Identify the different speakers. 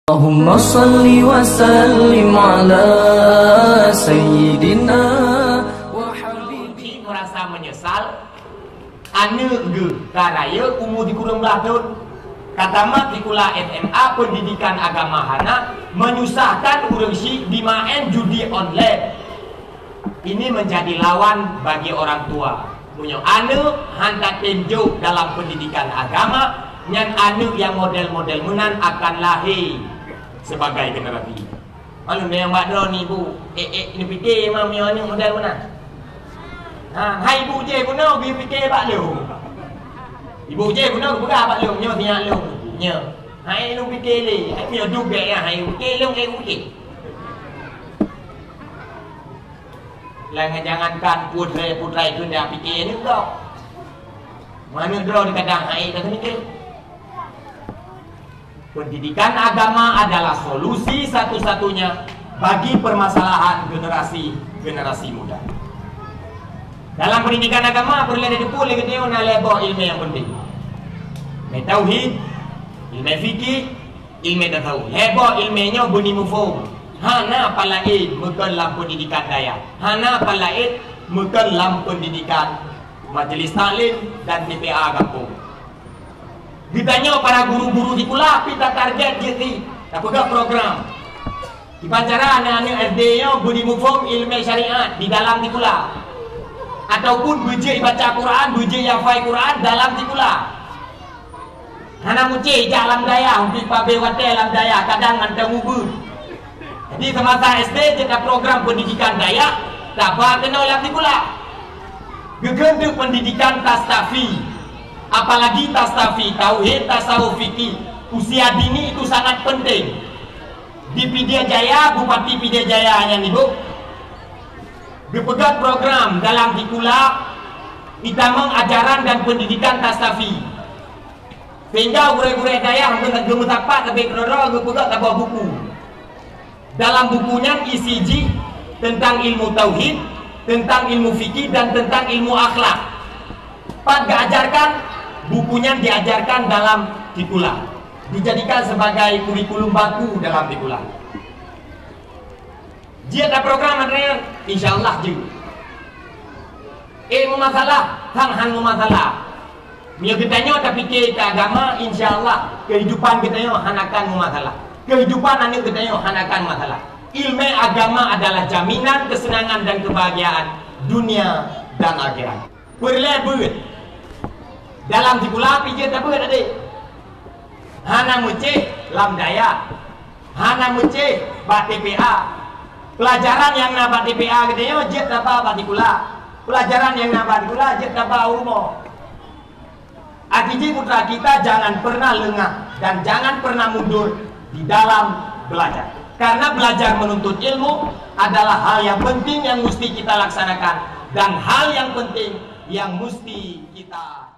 Speaker 1: Allahumma salli wa sallim ala sayyidina wa habibi.
Speaker 2: Merasa menyesal ane ge karaya umur di kurang beladun kata mak di kula SMA pendidikan agama hana menyusahkan urang si dimain judi online. Ini menjadi lawan bagi orang tua. Punya ane hantar tenjuk dalam pendidikan agama yang ane yang model-model menan akan lahir sebagai generasi. Malu yang bakdo ni bu, ni fikir mami ni model mana? Hai ibu je guna pergi fikir bak lu. Ibu je guna buka bak lu, nyo tiang lu. Nyo. Hai lu fikir le, hai mio dubek ya, hai fikir lu ke fikir. Jangankan putrai tu dah fikir ni kau. Mana draw di kadang hai tak mikir. Pendidikan agama adalah solusi satu-satunya bagi permasalahan generasi muda. Dalam pendidikan agama perlu ada dipul lagi dia nak lebah ilmu yang penting. Ilmu tauhid, ilmu fikih, ilmu tasawuf. Lebah ilmunya bunyi mufhum. Hana palaid mekan dalam pendidikan daya. Hana palaid mekan dalam pendidikan majlis taklim dan TPA kampung. Ditanya para guru-guru di kula, kita target jadi tak pegang program. Di pancara anak-anak SD-nya budi mufhum ilmu syariat di dalam di kula. Ataupun bujik baca Quran, bujik hafal Quran dalam di kula. Hana muci jalan daya, untuk pabe watel dalam daya, kadang antang ubud. Jadi semasa SD kita program pendidikan daya, tak apa kena dalam di kula. Gegendu pendidikan tastafi. Apalagi tastafi, tauhid, tasawuf, fikih, usia dini itu sangat penting. Di Pidya Jaya, Bupati Pidya Jaya hanya nih bu, dipegang program dalam dikula kita mengajaran dan pendidikan tastafi. Sehingga gure-gure daya hampir gemuk tapak tapi kerana dipegang tak bawa buku. Dalam bukunya isi tentang ilmu tauhid, tentang ilmu fikih dan tentang ilmu akhlak. Pak diajarkan bukunya diajarkan dalam dikula, dijadikan sebagai kurikulum baku dalam dikula. Dia ada program adanya, insyaallah juga. Masalah, hang masalah. Mia kitanya tak fikir ke agama, insyaallah kehidupan kitanya hanakan masalah. Kehidupan anak kitanya hanakan masalah. Ilmu agama adalah jaminan kesenangan dan kebahagiaan dunia dan akhirat. Berlebut dalam dikula pijat apa tadi? Hana mucih lam daya, hana mucih bat TPA. Pelajaran yang nak bat TPA katanya jet apa bat dikula. Pelajaran yang nak bat dikula jet apa umur. Akiji putra kita jangan pernah lengah dan jangan pernah mundur di dalam belajar. Karena belajar menuntut ilmu adalah hal yang penting yang mesti kita laksanakan dan hal yang penting yang mesti kita